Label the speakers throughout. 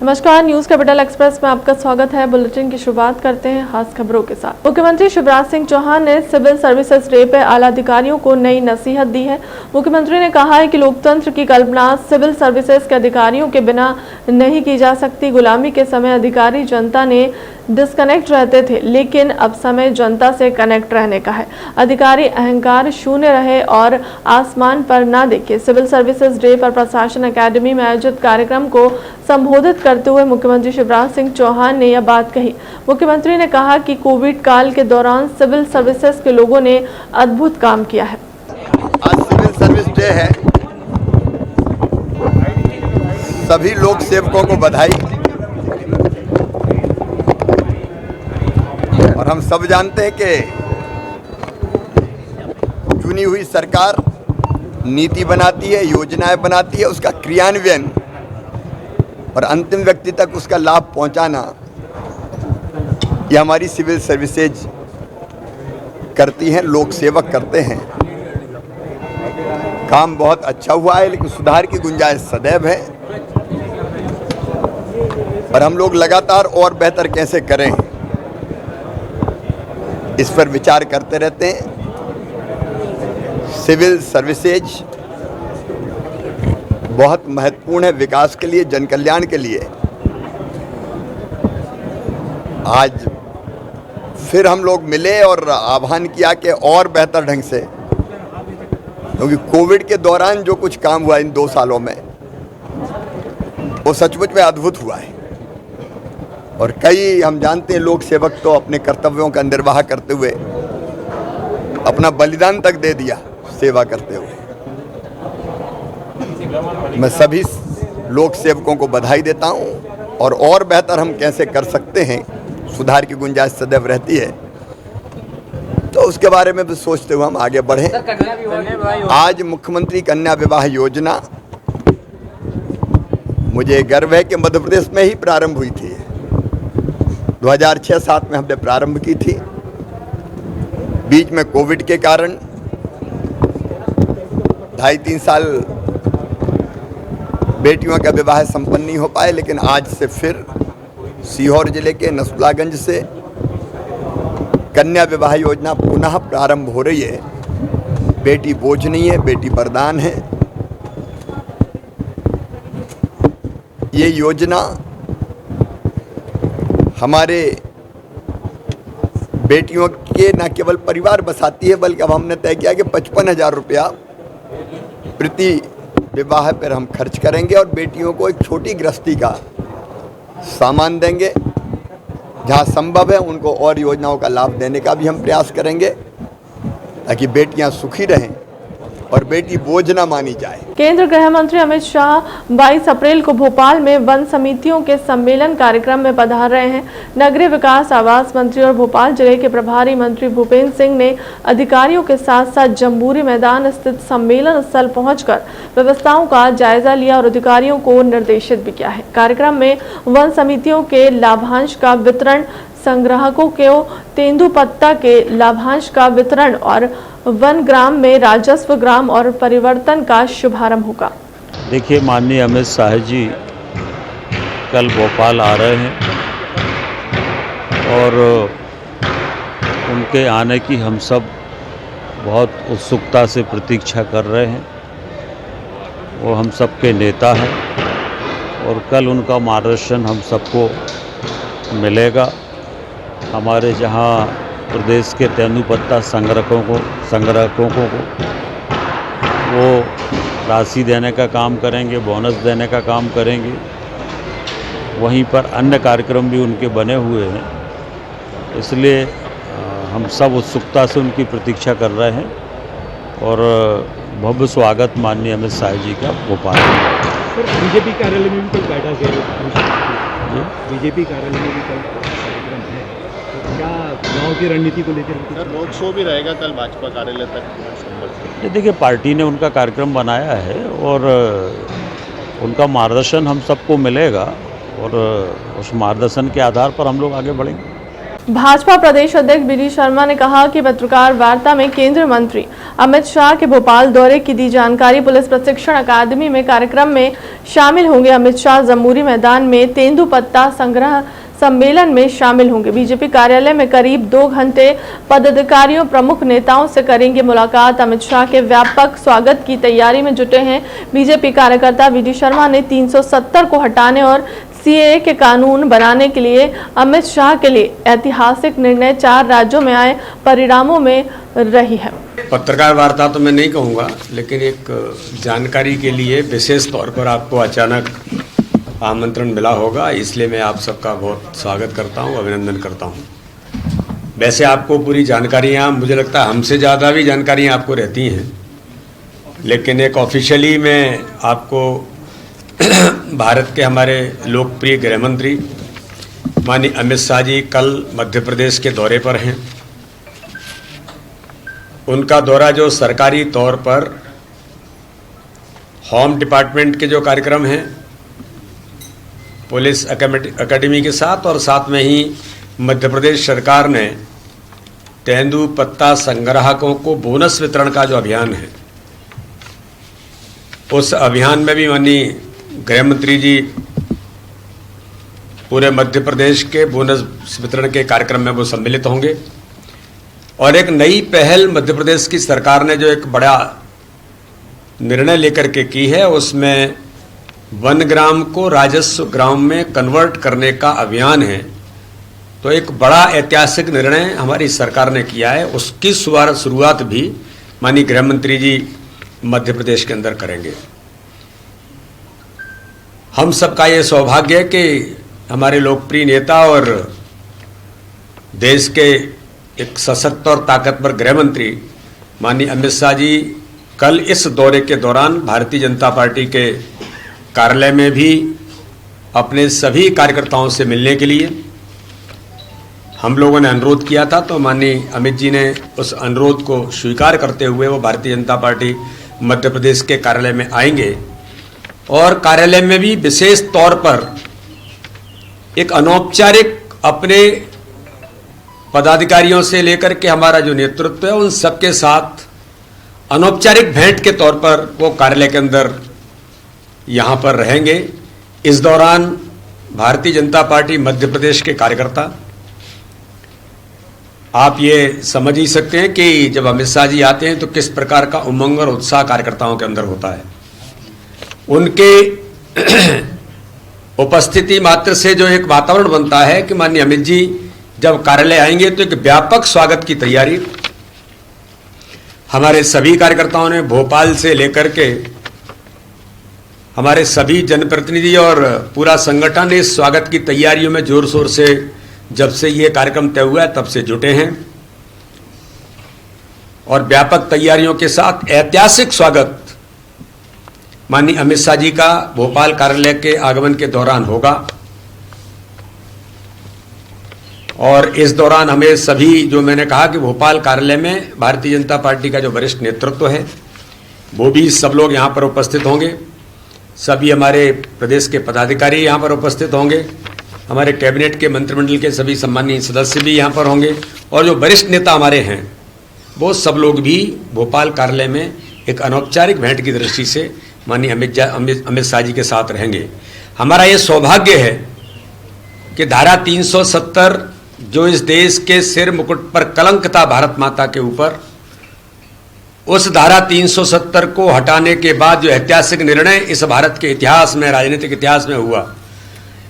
Speaker 1: नमस्कार, news capital express में आपका स्वागत है। बुलेटिन की शुरुआत करते हैं खास खबरों के साथ। मुख्यमंत्री शिवराज सिंह चौहान ने सिविल सर्विसेज डे पर आला अधिकारियों को नई नसीहत दी है। मुख्यमंत्री ने कहा है कि लोकतंत्र की कल्पना सिविल सर्विसेज के अधिकारियों के बिना नहीं की जा सकती। गुलामी के समय अधिकारी जनता ने डिस्कनेक्ट रहते थे, लेकिन अब समय जनता से कनेक्ट रहने का है। अधिकारी अहंकार शून्य रहे और आसमान पर ना देखे। सिविल सर्विसेज डे पर प्रशासन अकेडमी में आयोजित कार्यक्रम को संबोधित करते हुए मुख्यमंत्री शिवराज सिंह चौहान ने यह बात कही। मुख्यमंत्री ने कहा कि कोविड काल के दौरान सिविल सर्विसेज के लोगों ने अद्भुत काम किया है।
Speaker 2: आज सिविल सर्विस डे है। सभी लोक सेवकों को बधाई। और हम सब जानते हैं कि चुनी हुई सरकार नीति बनाती है, योजनाएं बनाती है, उसका क्रियान्वयन और अंतिम व्यक्ति तक उसका लाभ पहुंचाना ये हमारी सिविल सर्विसेज करती हैं, लोक सेवक करते हैं। काम बहुत अच्छा हुआ है, लेकिन सुधार की गुंजाइश सदैव है और हम लोग लगातार और बेहतर कैसे करें इस पर विचार करते रहते हैं। सिविल सर्विसेज बहुत महत्वपूर्ण है विकास के लिए, जन कल्याण के लिए। आज फिर हम लोग मिले और आह्वान किया कि और बेहतर ढंग से, क्योंकि कोविड के दौरान जो कुछ काम हुआ इन 2 सालों में वो सचमुच में अद्भुत हुआ है। और कई हम जानते हैं लोक सेवक तो अपने कर्तव्यों का निर्वाह करते हुए अपना बलिदान तक दे दिया सेवा करते हुए। मैं सभी लोक सेवकों को बधाई देता हूं और बेहतर हम कैसे कर सकते हैं, सुधार की गुंजाइश सदैव रहती है, तो उसके बारे में भी सोचते हुए हम आगे बढ़ें। आज मुख्यमंत्री कन्या विवाह योजना, मुझे गर्व है कि मध्य प्रदेश में ही प्रारंभ हुई थी। 2006-07 में हमने प्रारंभ की थी। बीच में कोविड के कारण 2.5-3 साल बेटियों का विवाह संपन्न नहीं हो पाए, लेकिन आज से फिर सीहोर जिले के नसरुल्लागंज से कन्या विवाह योजना पुनः प्रारंभ हो रही है। बेटी बोझ नहीं है, बेटी वरदान है। ये योजना हमारे बेटियों के न केवल परिवार बसाती है, बल्कि अब हमने तय किया कि 55,000 रुपया प्रति विवाह पर हम खर्च करेंगे और बेटियों को एक छोटी गृहस्थी का सामान देंगे। जहां संभव है उनको और योजनाओं का लाभ देने का भी हम प्रयास करेंगे, ताकि बेटियां सुखी रहें और बेटी बोझ न मानी जाए।
Speaker 1: केंद्रीय गृह मंत्री अमित शाह 22 अप्रैल को भोपाल में वन समितियों के सम्मेलन कार्यक्रम में पधार रहे हैं। नगरीय विकास आवास मंत्री और भोपाल जिले के प्रभारी मंत्री भूपेंद्र सिंह ने अधिकारियों के साथ साथ जम्बूरी मैदान स्थित सम्मेलन स्थल पहुंचकर व्यवस्थाओं का जायजा लिया और अधिकारियों को निर्देशित भी किया है। कार्यक्रम में वन समितियों के लाभांश का वितरण, संग्राहकों को तेंदुपत्ता के लाभांश का वितरण और वन ग्राम में राजस्व ग्राम और परिवर्तन का शुभारंभ होगा।
Speaker 3: देखिए, माननीय अमित शाह जी कल भोपाल आ रहे हैं और उनके आने की हम सब बहुत उत्सुकता से प्रतीक्षा कर रहे हैं। वो हम सबके नेता हैं और कल उनका मार्गदर्शन हम सबको मिलेगा। हमारे जहाँ प्रदेश के तेंदुपत्ता संग्राहकों को वो राशि देने का काम करेंगे, बोनस देने का काम करेंगे। वहीं पर अन्य कार्यक्रम भी उनके बने हुए हैं, इसलिए हम सब उत्सुकता से उनकी प्रतीक्षा कर रहे हैं और भव्य स्वागत माननीय अमित शाह जी का भोपाल में।
Speaker 4: बीजेपी कार्यालय में भी कोई बैठक है? बीजेपी कार्यालय में भी कल कार्यक्रम है, तो क्या चुनाव की रणनीति को लेकर सर रोड शो भी रहेगा कल भाजपा कार्यालय तक?
Speaker 3: ये देखिए, पार्टी ने उनका कार्यक्रम बनाया है और उनका मार्गदर्शन हम सबको मिलेगा और उस मार्गदर्शन के आधार पर हम लोग आगे बढ़ेंगे।
Speaker 1: भाजपा प्रदेश अध्यक्ष बीडी शर्मा ने कहा कि पत्रकार वार्ता में केंद्रीय मंत्री अमित शाह के भोपाल दौरे की दी जानकारी। पुलिस प्रशिक्षण अकादमी में कार्यक्रम में शामिल होंगे अमित शाह। जमूरी मैदान में तेंदुपत्ता संग्रह सम्मेलन में शामिल होंगे। बीजेपी कार्यालय में करीब 2 घंटे पदाधिकारियों प्रमुख नेताओं से करेंगे मुलाकात। अमित शाह के व्यापक स्वागत की तैयारी में जुटे हैं बीजेपी कार्यकर्ता। बीडी शर्मा ने 370 को हटाने और सीएए के कानून बनाने के लिए अमित शाह के लिए ऐतिहासिक निर्णय 4 राज्यों में आए परिणामों में रही है।
Speaker 5: पत्रकार वार्ता तो मैं नहीं कहूँगा, लेकिन एक जानकारी के लिए विशेष तौर पर आपको अचानक आमंत्रण मिला होगा, इसलिए मैं आप सबका बहुत स्वागत करता हूँ, अभिनंदन करता हूँ। वैसे आपको पूरी जानकारियाँ, मुझे लगता है हमसे ज़्यादा भी जानकारियाँ आपको रहती हैं, लेकिन एक ऑफिशियली मैं आपको भारत के हमारे लोकप्रिय गृह मंत्री माननीय अमित शाह जी कल मध्य प्रदेश के दौरे पर हैं। उनका दौरा जो सरकारी तौर पर होम डिपार्टमेंट के जो कार्यक्रम हैं पुलिस अकेडमी के साथ, और साथ में ही मध्य प्रदेश सरकार ने तेंदुपत्ता संग्राहकों को बोनस वितरण का जो अभियान है, उस अभियान में भी माननीय गृह मंत्री जी पूरे मध्य प्रदेश के बोनस वितरण के कार्यक्रम में वो सम्मिलित होंगे। और एक नई पहल मध्य प्रदेश की सरकार ने जो एक बड़ा निर्णय लेकर के की है, उसमें 1 ग्राम को राजस्व ग्राम में कन्वर्ट करने का अभियान है। तो एक बड़ा ऐतिहासिक निर्णय हमारी सरकार ने किया है, उसकी शुरुआत भी माननीय गृह मंत्री जी मध्य प्रदेश के अंदर करेंगे। हम सबका ये सौभाग्य है कि हमारे लोकप्रिय नेता और देश के एक सशक्त और ताकतवर गृह मंत्री माननीय अमित शाह जी कल इस दौरे के दौरान भारतीय जनता पार्टी के कार्यालय में भी अपने सभी कार्यकर्ताओं से मिलने के लिए हम लोगों ने अनुरोध किया था, तो माननीय अमित जी ने उस अनुरोध को स्वीकार करते हुए वो भारतीय जनता पार्टी मध्य प्रदेश के कार्यालय में आएंगे। और कार्यालय में भी विशेष तौर पर एक अनौपचारिक अपने पदाधिकारियों से लेकर के हमारा जो नेतृत्व है उन सबके साथ अनौपचारिक भेंट के तौर पर वो कार्यालय के अंदर यहाँ पर रहेंगे। इस दौरान भारतीय जनता पार्टी मध्य प्रदेश के कार्यकर्ता, आप ये समझ ही सकते हैं कि जब अमित शाह जी आते हैं तो किस प्रकार का उमंग और उत्साह कार्यकर्ताओं के अंदर होता है। उनके उपस्थिति मात्र से जो एक वातावरण बनता है कि माननीय अमित जी जब कार्यालय आएंगे तो एक व्यापक स्वागत की तैयारी हमारे सभी कार्यकर्ताओं ने भोपाल से लेकर के हमारे सभी जनप्रतिनिधि और पूरा संगठन इस स्वागत की तैयारियों में जोर शोर से जब से ये कार्यक्रम तय हुआ है तब से जुटे हैं। और व्यापक तैयारियों के साथ ऐतिहासिक स्वागत माननीय अमित शाह जी का भोपाल कार्यालय के आगमन के दौरान होगा। और इस दौरान हमें सभी, जो मैंने कहा कि भोपाल कार्यालय में भारतीय जनता पार्टी का जो वरिष्ठ नेतृत्व है वो भी सब लोग यहाँ पर उपस्थित होंगे। सभी हमारे प्रदेश के पदाधिकारी यहाँ पर उपस्थित होंगे, हमारे कैबिनेट के मंत्रिमंडल के सभी सम्मानीय सदस्य भी यहाँ पर होंगे, और जो वरिष्ठ नेता हमारे हैं वो सब लोग भी भोपाल कार्यालय में एक अनौपचारिक भेंट की दृष्टि से माननीय अमित शाह जी के साथ रहेंगे। हमारा ये सौभाग्य है कि धारा 370 जो इस देश के सिर मुकुट पर कलंक था भारत माता के ऊपर, उस धारा 370 को हटाने के बाद जो ऐतिहासिक निर्णय इस भारत के इतिहास में, राजनीतिक इतिहास में हुआ,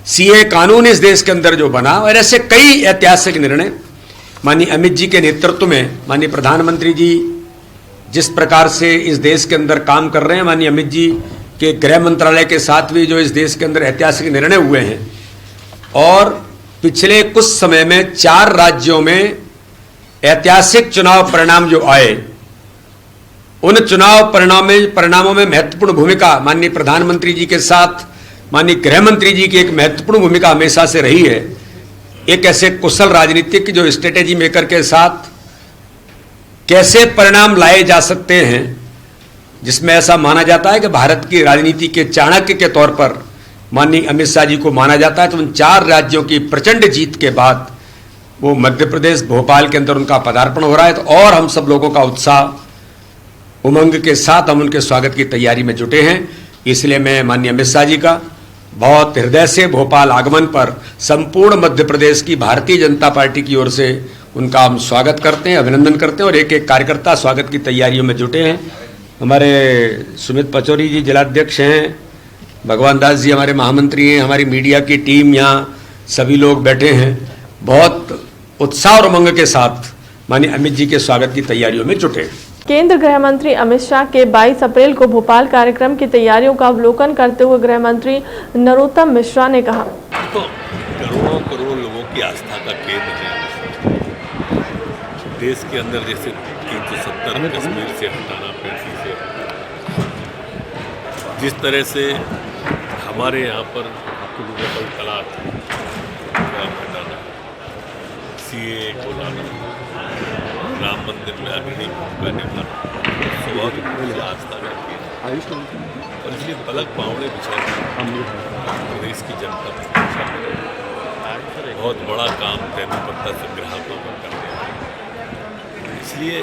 Speaker 5: सीए कानून इस देश के अंदर जो बना, और ऐसे कई ऐतिहासिक निर्णय माननीय अमित जी के नेतृत्व में, माननीय प्रधानमंत्री जी जिस प्रकार से इस देश के अंदर काम कर रहे हैं, माननीय अमित जी के गृह मंत्रालय के साथ भी जो इस देश के अंदर ऐतिहासिक निर्णय हुए हैं, और पिछले कुछ समय में 4 राज्यों में ऐतिहासिक चुनाव परिणाम जो आए, उन चुनाव परिणामों में महत्वपूर्ण भूमिका माननीय प्रधानमंत्री जी के साथ माननीय गृह मंत्री जी की एक महत्वपूर्ण भूमिका हमेशा से रही है। एक ऐसे कुशल राजनीतिक जो स्ट्रेटेजी मेकर के साथ कैसे परिणाम लाए जा सकते हैं, जिसमें ऐसा माना जाता है कि भारत की राजनीति के चाणक्य के तौर पर माननीय अमित शाह जी को माना जाता है। तो उन 4 राज्यों की प्रचंड जीत के बाद वो मध्य प्रदेश भोपाल के अंदर उनका पदार्पण हो रहा है। तो और हम सब लोगों का उत्साह उमंग के साथ हम उनके स्वागत की तैयारी में जुटे हैं। इसलिए मैं माननीय अमित शाह जी का बहुत हृदय से भोपाल आगमन पर संपूर्ण मध्य प्रदेश की भारतीय जनता पार्टी की ओर से उनका हम स्वागत करते हैं, अभिनंदन करते हैं और एक एक कार्यकर्ता स्वागत की तैयारियों में जुटे हैं। हमारे सुमित पचौरी जी जिलाध्यक्ष हैं, भगवान दास जी हमारे महामंत्री हैं, हमारी मीडिया की टीम यहाँ सभी लोग बैठे हैं। बहुत उत्साह और उमंग के साथ माननीय अमित जी के स्वागत की तैयारियों में जुटे हैं।
Speaker 1: केंद्र गृह मंत्री अमित शाह के 22 अप्रैल को भोपाल कार्यक्रम की तैयारियों का अवलोकन करते हुए गृह मंत्री नरोत्तम मिश्रा ने कहा,
Speaker 6: तो करोड़ों करोड़ लोगों की आस्था का केंद्र है। देश के अंदर जैसे 370 कश्मीर से हटाना, 35 से जिस तरह से हमारे यहाँ पर तलाक हटाना, CAA को लाना, राम मंदिर में अग्नि का निर्माण, बहुत आस्था का केंद्र और इसलिए पलक पावड़े बिछा प्रदेश की जनता बहुत बड़ा काम तेंदुपत्ता संग्राहकों का करने हैं। इसलिए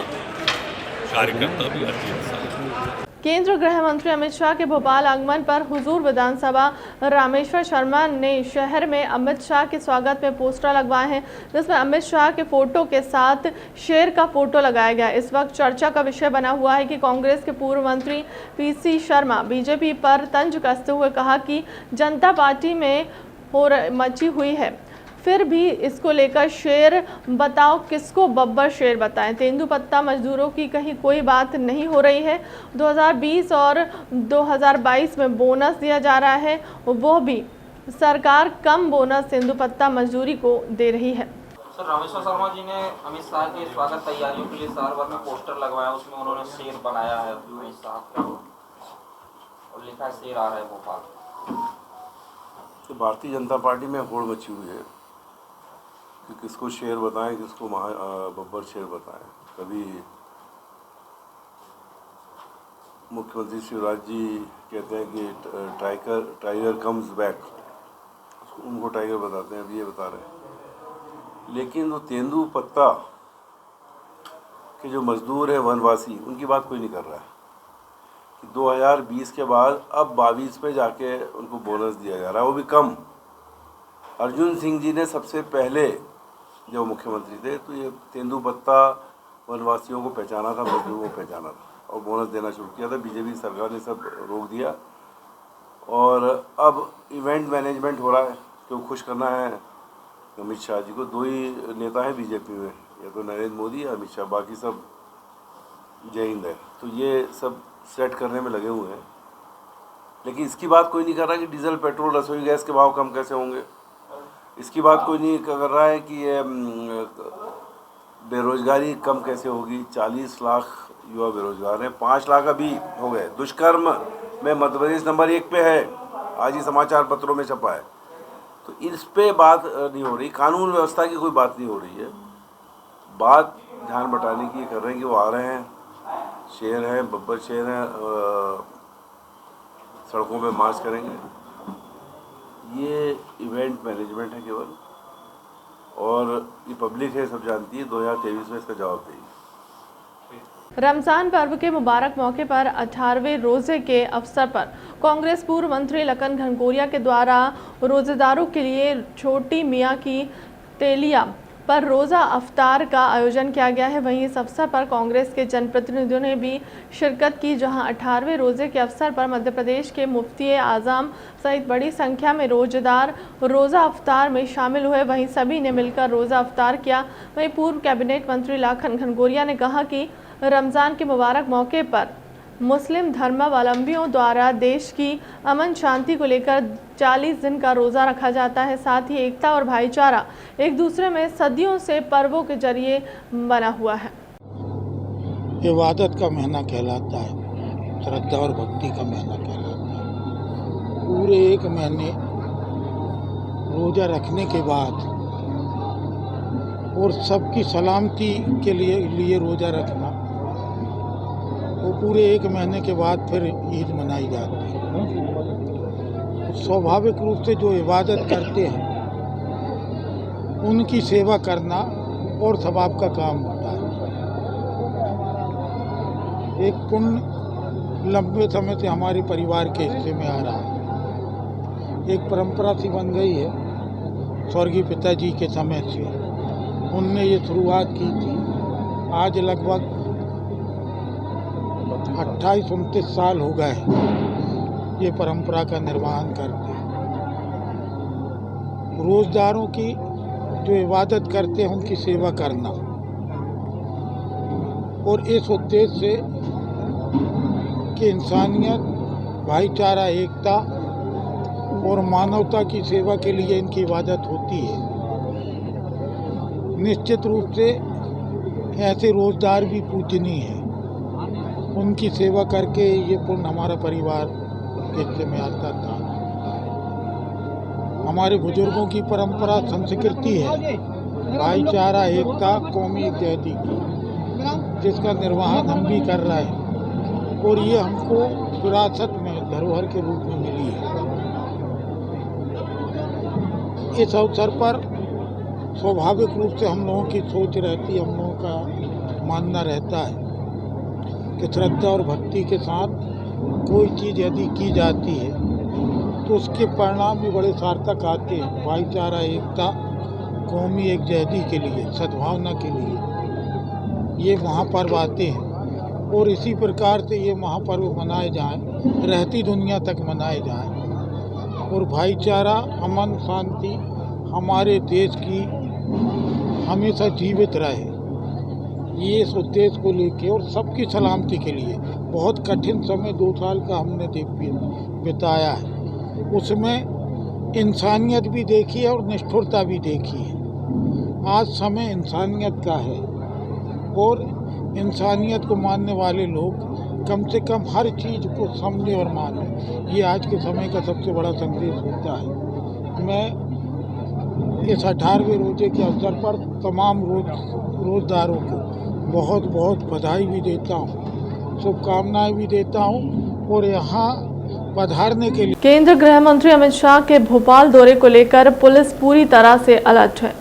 Speaker 6: कार्यकर्ता भी अति उत्साहित।
Speaker 1: केंद्रीय गृह मंत्री अमित शाह के भोपाल आगमन पर हुजूर विधानसभा रामेश्वर शर्मा ने शहर में अमित शाह के स्वागत में पोस्टर लगवाए हैं, जिसमें अमित शाह के फोटो के साथ शेर का फोटो लगाया गया। इस वक्त चर्चा का विषय बना हुआ है कि कांग्रेस के पूर्व मंत्री PC शर्मा बीजेपी पर तंज कसते हुए कहा कि जनता पार्टी में मची हुई है, फिर भी इसको लेकर शेर बताओ किसको बब्बर शेर बताएं। तेंदुपत्ता मजदूरों की कहीं कोई बात नहीं हो रही है। 2020 और 2022 में बोनस दिया जा रहा है, वो भी सरकार कम बोनस तेंदुपत्ता मजदूरी को दे रही है।
Speaker 7: सर, रामेश्वर शर्मा जी ने अमित शाह के स्वागत तैयारियों के लिए शहर भर में पोस्टर लगवाया, उसमें उन्होंने शेर बनाया है अमित शाह का और लिखा है शेर आ रहा है भोपाल।
Speaker 8: तो भारतीय जनता पार्टी में होड़ मची हुई है कि किसको शेर बताएं, किसको बब्बर शेर बताएं। कभी मुख्यमंत्री शिवराज जी कहते हैं कि टाइगर कम्स बैक, उनको टाइगर बताते हैं, अभी ये बता रहे हैं। लेकिन वो तेंदुपत्ता के जो मजदूर हैं वनवासी, उनकी बात कोई नहीं कर रहा है कि 2020 के बाद अब 22 पे जाके उनको बोनस दिया जा रहा है, वो भी कम। अर्जुन सिंह जी ने सबसे पहले जब मुख्यमंत्री थे तो ये तेंदुपत्ता वनवासियों को पहचाना था, मजदूरों को पहचाना था और बोनस देना शुरू किया था। बीजेपी सरकार ने सब रोक दिया और अब इवेंट मैनेजमेंट हो रहा है क्यों खुश करना है अमित शाह जी को। 2 ही नेता हैं बीजेपी में, या तो नरेंद्र मोदी या अमित शाह, बाकी सब जय हिंद है। तो ये सब सेट करने में लगे हुए हैं, लेकिन इसकी बात कोई नहीं कर रहा कि डीजल पेट्रोल रसोई गैस के भाव कम कैसे होंगे। इसकी बात कोई नहीं कर रहा है कि ये बेरोजगारी कम कैसे होगी। 40 लाख युवा बेरोजगार हैं, 5 लाख अभी हो गए। दुष्कर्म में मध्य प्रदेश नंबर 1 पे है, आज ही समाचार पत्रों में छपा है। तो इस पे बात नहीं हो रही, कानून व्यवस्था की कोई बात नहीं हो रही है। बात ध्यान बटाने की कर रहे हैं कि वो आ रहे हैं, शेर हैं, बब्बर शेर हैं, सड़कों पे मार्च करेंगे। ये इवेंट मैनेजमेंट है केवल, और ये पब्लिक है, सब जानती है। 2023 में इसका जवाब देगी।
Speaker 1: रमजान पर्व के मुबारक मौके पर 18वें रोजे के अवसर पर कांग्रेस पूर्व मंत्री लखन घनघोरिया के द्वारा रोजेदारों के लिए छोटी मियाँ की तेलिया पर रोज़ा अफ्तार का आयोजन किया गया है। वहीं इस अवसर पर कांग्रेस के जनप्रतिनिधियों ने भी शिरकत की, जहां 18वें रोज़े के अवसर पर मध्य प्रदेश के मुफ्ती आज़म सहित बड़ी संख्या में रोजेदार रोज़ा अफ्तार में शामिल हुए। वहीं सभी ने मिलकर रोज़ा अफ्तार किया। वहीं पूर्व कैबिनेट मंत्री लखन घनघोरिया ने कहा कि रमज़ान के मुबारक मौके पर मुस्लिम धर्मावलंबियों द्वारा देश की अमन शांति को लेकर 40 दिन का रोज़ा रखा जाता है। साथ ही एकता और भाईचारा एक दूसरे में सदियों से पर्वों के जरिए बना हुआ है।
Speaker 9: इबादत का महीना कहलाता है, श्रद्धा और भक्ति का महीना कहलाता है। पूरे 1 महीने रोज़ा रखने के बाद और सबकी सलामती के लिए रोज़ा रखना, वो पूरे 1 महीने के बाद फिर ईद मनाई जाती है। स्वाभाविक रूप से जो इबादत करते हैं उनकी सेवा करना और सवाब का काम होता है। एक पुण्य लंबे समय से हमारे परिवार के हिस्से में आ रहा है। एक परंपरा सी बन गई है स्वर्गीय पिताजी के समय से। उनने ये शुरुआत की थी। आज लगभग 28-29 साल हो गए ये परंपरा का निर्वहन करते हैं। रोजदारों की जो इबादत करते हैं उनकी सेवा करना, और इस उद्देश्य से कि इंसानियत, भाईचारा, एकता और मानवता की सेवा के लिए इनकी इबादत होती है। निश्चित रूप से ऐसे रोजगार भी पूजनीय है। उनकी सेवा करके ये पुण्य हमारा परिवार के हिस्से में आता था। हमारे बुजुर्गों की परंपरा संस्कृति है भाईचारा, एकता, कौमी एकजुटता की, जिसका निर्वहन हम भी कर रहे हैं और ये हमको विरासत में धरोहर के रूप में मिली है। इस अवसर पर स्वाभाविक रूप से हम लोगों की सोच रहती है, हम लोगों का मानना रहता है कि श्रद्धा और भक्ति के साथ कोई चीज़ यदि की जाती है तो उसके परिणाम भी बड़े सार्थक आते हैं। भाईचारा, एकता, कौमी एकजुटता के लिए, सद्भावना के लिए ये महापर्व आते हैं और इसी प्रकार से ये महापर्व मनाए जाएं, रहती दुनिया तक मनाए जाएं और भाईचारा, अमन, शांति हमारे देश की हमेशा जीवित रहे। ये इस उद्देश्य को लेके और सबकी सलामती के लिए बहुत कठिन समय 2 साल का हमने बिताया है। उसमें इंसानियत भी देखी है और निष्ठुरता भी देखी है। आज समय इंसानियत का है और इंसानियत को मानने वाले लोग कम से कम हर चीज़ को समझे और माने। ये आज के समय का सबसे बड़ा संदेश होता है। मैं इस 18वें रोजे के अवसर पर तमाम रोजदारों को बहुत बहुत बधाई भी देता हूँ, शुभकामनाएं भी देता हूँ और यहाँ पधारने के लिए।
Speaker 1: केंद्रीय गृह मंत्री अमित शाह के भोपाल दौरे को लेकर पुलिस पूरी तरह से अलर्ट है।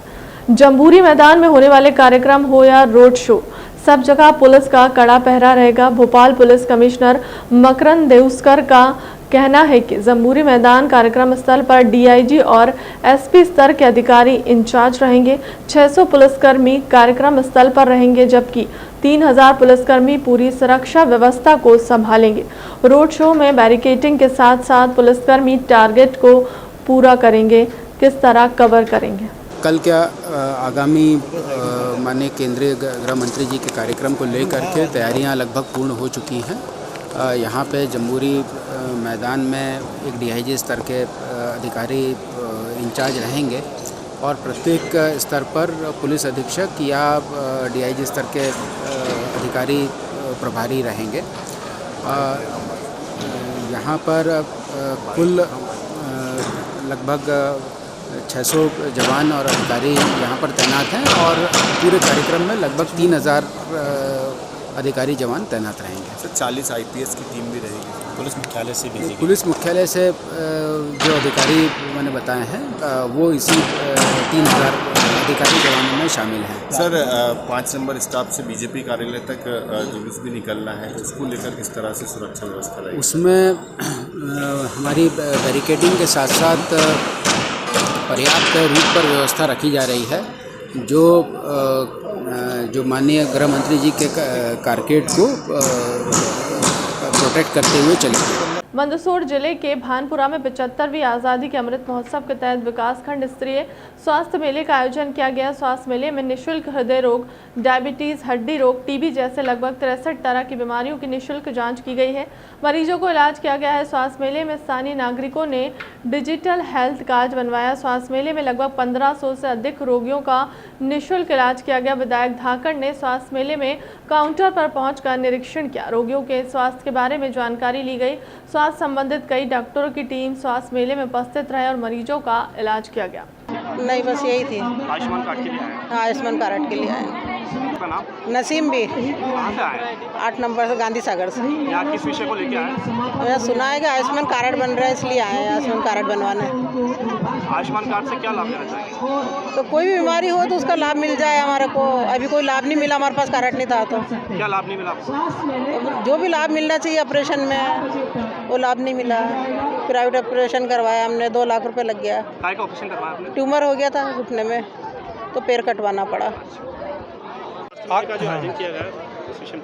Speaker 1: जम्बूरी मैदान में होने वाले कार्यक्रम हो या रोड शो, सब जगह पुलिस का कड़ा पहरा रहेगा। भोपाल पुलिस कमिश्नर मकरंद देउस्कर का कहना है कि जम्बूरी मैदान कार्यक्रम स्थल पर डीआईजी और एसपी स्तर के अधिकारी इंचार्ज रहेंगे। 600 पुलिसकर्मी कार्यक्रम स्थल पर रहेंगे, जबकि 3000 पुलिसकर्मी पूरी सुरक्षा व्यवस्था को संभालेंगे। रोड शो में बैरिकेडिंग के साथ साथ पुलिसकर्मी टारगेट को पूरा करेंगे। किस तरह कवर करेंगे?
Speaker 10: कल क्या आगामी माननीय केंद्रीय गृह मंत्री जी के कार्यक्रम को लेकर के तैयारियां लगभग पूर्ण हो चुकी हैं। यहाँ पे जम्बूरी मैदान में एक डीआईजी स्तर के अधिकारी इंचार्ज रहेंगे और प्रत्येक स्तर पर पुलिस अधीक्षक या डीआईजी स्तर के अधिकारी प्रभारी रहेंगे। यहाँ पर कुल लगभग 600 जवान और अधिकारी यहाँ पर तैनात हैं और पूरे कार्यक्रम में लगभग 3000 अधिकारी जवान तैनात रहेंगे।
Speaker 4: सर 40 आईपीएस की टीम भी रहेगी पुलिस मुख्यालय से भी?
Speaker 10: पुलिस मुख्यालय से जो अधिकारी मैंने बताए हैं वो इसी 3000 अधिकारी जवानों में शामिल हैं।
Speaker 4: सर 5 नंबर स्टाफ से बीजेपी कार्यालय तक जुलूस भी निकलना है, उसको लेकर किस तरह से सुरक्षा व्यवस्था रहेगी?
Speaker 10: उसमें हमारी बैरिकेडिंग के साथ साथ पर्याप्त रूट पर व्यवस्था रखी जा रही है, जो माननीय गृह मंत्री जी के कारकेड को प्रोटेक्ट करते हुए चलेंगे।
Speaker 1: मंदसौर जिले के भानपुरा में 75वीं आज़ादी के अमृत महोत्सव के तहत विकासखंड स्तरीय स्वास्थ्य मेले का आयोजन किया गया। स्वास्थ्य मेले में निःशुल्क हृदय रोग, डायबिटीज, हड्डी रोग, टीबी जैसे लगभग 63 तरह की बीमारियों की निःशुल्क जांच की गई है। मरीजों को इलाज किया गया है। स्वास्थ्य मेले में स्थानीय नागरिकों ने डिजिटल हेल्थ कार्ड बनवाया। स्वास्थ्य मेले में लगभग 1500 से अधिक रोगियों का निःशुल्क इलाज किया गया। विधायक धाकड़ ने स्वास्थ्य मेले में काउंटर पर पहुंचकर निरीक्षण किया। रोगियों के स्वास्थ्य के बारे में जानकारी ली गई। स्वास्थ्य संबंधित कई डॉक्टरों की टीम स्वास्थ्य मेले में उपस्थित रहे और मरीजों का इलाज किया गया।
Speaker 11: नहीं, बस यही थी।
Speaker 4: आयुष्मान कार्ड के लिए आए?
Speaker 11: हाँ, आयुष्मान कार्ड के लिए आए।
Speaker 4: आपका नाम?
Speaker 11: नसीम भी।
Speaker 4: कहाँ से आए?
Speaker 11: 8 नंबर से, गांधी सागर से।
Speaker 4: यहाँ किस विषय को लेके आए?
Speaker 11: मैंने सुना है कि आयुष्मान कार्ड बन रहा है, इसलिए आए हैं आयुष्मान कार्ड बनवाने।
Speaker 4: आयुष्मान कार्ड से क्या लाभ लेना चाहेंगे?
Speaker 11: तो कोई भी बीमारी हो तो उसका लाभ मिल जाए हमारे को। अभी कोई लाभ नहीं मिला, हमारे पास कार्ड नहीं था तो।
Speaker 4: क्या लाभ नहीं मिला आपको?
Speaker 11: जो भी लाभ मिलना चाहिए ऑपरेशन में वो लाभ नहीं मिला। प्राइवेट ऑपरेशन करवाया हमने, 2 लाख रुपए लग गया।
Speaker 4: काय का ऑपरेशन करवाया आपने?
Speaker 11: ट्यूमर हो गया था घुटने में, तो पैर कटवाना पड़ा।
Speaker 4: आज का जो आयोजन किया गया उस विषय में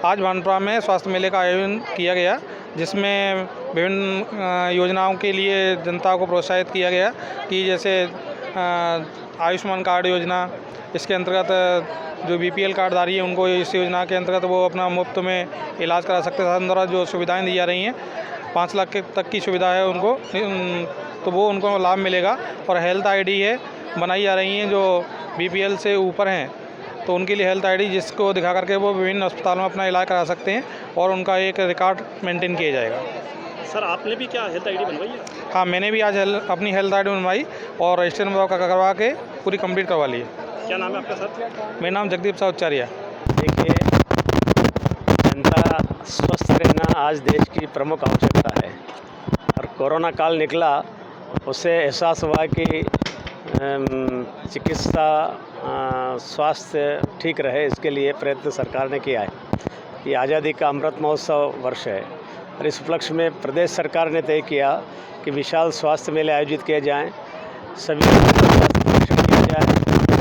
Speaker 12: आज भानपुरा में स्वास्थ्य मेले का आयोजन किया गया, जिसमें विभिन्न योजनाओं के लिए जनता को प्रोत्साहित किया गया कि जैसे आयुष्मान कार्ड योजना, इसके अंतर्गत जो BPL कार्डधारी है उनको इस योजना के अंतर्गत वो अपना मुफ्त में इलाज करा सकते हैं। शासन द्वारा जो सुविधाएं दी जा रही हैं 5 लाख तक की सुविधा है उनको, तो वो उनको लाभ मिलेगा। और हेल्थ ID है बनाई जा रही हैं जो BPL से ऊपर हैं, तो उनके लिए हेल्थ ID जिसको दिखा करके वो विभिन्न अस्पतालों में अपना इलाज करा सकते हैं और उनका एक रिकॉर्ड मेंटेन किया जाएगा।
Speaker 4: सर आपने भी क्या हेल्थ ID बनवाई है?
Speaker 12: हाँ, मैंने भी आज अपनी हेल्थ ID बनवाई और रजिस्ट्रेशन करवा के पूरी कंप्लीट करवा ली है।
Speaker 4: क्या नाम है आपका सर?
Speaker 12: मेरा नाम जगदीप साह उच्चारिया।
Speaker 13: देखिए, जनता स्वस्थ रहना आज देश की प्रमुख आवश्यकता है और कोरोना काल निकला, उससे एहसास हुआ कि चिकित्सा स्वास्थ्य ठीक रहे, इसके लिए प्रयत्न सरकार ने किया है। ये आज़ादी का अमृत महोत्सव वर्ष है और इस उपलक्ष्य में प्रदेश सरकार ने तय किया कि विशाल स्वास्थ्य मेले आयोजित किए जाएं, सभी स्वास्थ्य परीक्षण किए जाए,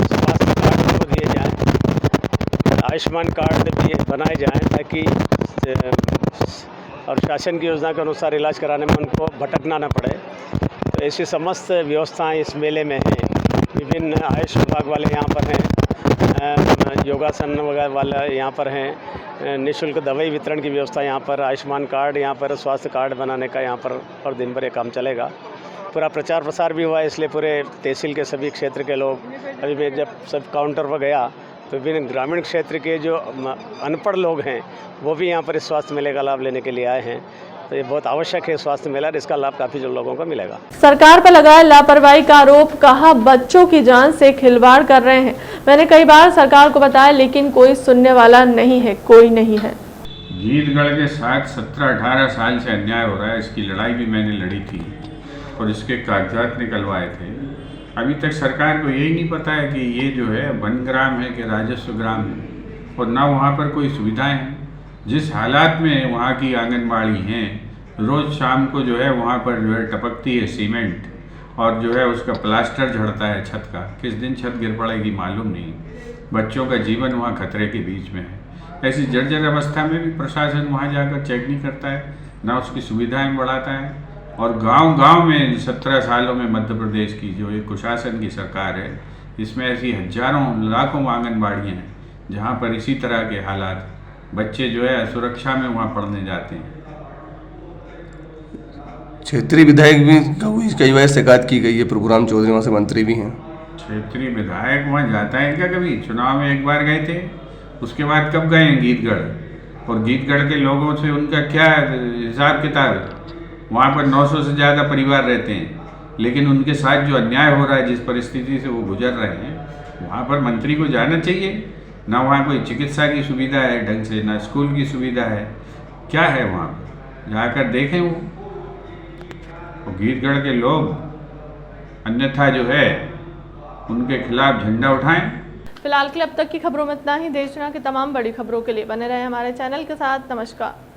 Speaker 13: स्वास्थ्य कार्ड को दिए जाएं, आयुष्मान कार्ड भी बनाए जाएं ताकि और शासन की योजना के अनुसार इलाज कराने में उनको भटकना न पड़े। तो ऐसी समस्त व्यवस्थाएं इस मेले में हैं। विभिन्न आयुष विभाग वाले यहाँ पर हैं, योगासन वगैरह वाला यहाँ पर हैं, निःशुल्क दवाई वितरण की व्यवस्था यहाँ पर, आयुष्मान कार्ड यहाँ पर, स्वास्थ्य कार्ड बनाने का यहाँ पर और दिन भर ये काम चलेगा। पूरा प्रचार प्रसार भी हुआ, इसलिए पूरे तहसील के सभी क्षेत्र के लोग, अभी मैं जब सब काउंटर पर गया तो विभिन्न ग्रामीण क्षेत्र के जो अनपढ़ लोग हैं वो भी यहाँ पर इस स्वास्थ्य मेले का लाभ लेने के लिए आए हैं। तो ये बहुत आवश्यक है स्वास्थ्य मेला, इसका लाभ काफ़ी जो लोगों को मिलेगा।
Speaker 1: सरकार पर लगाया लापरवाही का आरोप, कहा बच्चों की जान से खिलवाड़ कर रहे हैं। मैंने कई बार सरकार को बताया लेकिन कोई सुनने वाला नहीं है, कोई नहीं है।
Speaker 14: गीदगढ़ के साथ 17-18 साल से अन्याय हो रहा है। इसकी लड़ाई भी मैंने लड़ी थी और इसके कागजात निकलवाए थे। अभी तक सरकार को यही नहीं पता है कि ये जो है वन ग्राम है कि राजस्व ग्राम है, और ना वहाँ पर कोई सुविधाएं हैं। जिस हालात में वहाँ की आंगनबाड़ी हैं, रोज़ शाम को जो है वहाँ पर जो है टपकती है सीमेंट और जो है उसका प्लास्टर झड़ता है छत का। किस दिन छत गिर पड़ेगी मालूम नहीं। बच्चों का जीवन वहाँ खतरे के बीच में है। ऐसी जर्जर अवस्था में भी प्रशासन वहाँ जाकर चेक नहीं करता है, ना उसकी सुविधाएं बढ़ाता है। और गांव-गांव में 17 सालों में मध्य प्रदेश की जो एक कुशासन की सरकार है, इसमें ऐसी हजारों लाखों आंगनबाड़ियाँ हैं जहाँ पर इसी तरह के हालात, बच्चे जो है असुरक्षा में वहाँ पढ़ने जाते हैं।
Speaker 15: क्षेत्रीय विधायक भी कई बार शिकायत की गई है, प्रभुराम चौधरी वहाँ से मंत्री भी हैं।
Speaker 14: क्षेत्रीय विधायक वहाँ जाता है क्या? कभी चुनाव में एक बार गए थे, उसके बाद कब गए हैं गीदगढ़? और गीदगढ़ के लोगों से उनका क्या हिसाब किताब है? वहाँ पर 900 से ज़्यादा परिवार रहते हैं, लेकिन उनके साथ जो अन्याय हो रहा है, जिस परिस्थिति से वो गुजर रहे हैं, वहाँ पर मंत्री को जाना चाहिए। ना वहाँ कोई चिकित्सा की सुविधा है ढंग से, ना स्कूल की सुविधा है। क्या है वहाँ पर? जाकर देखें वो। गीदगढ़ के लोग अन्यथा जो है उनके खिलाफ झंडा उठाएं।
Speaker 1: फिलहाल के लिए अब तक की खबरों में इतना ही। देश दुनिया की तमाम बड़ी खबरों के लिए बने रहे हमारे चैनल के साथ। नमस्कार।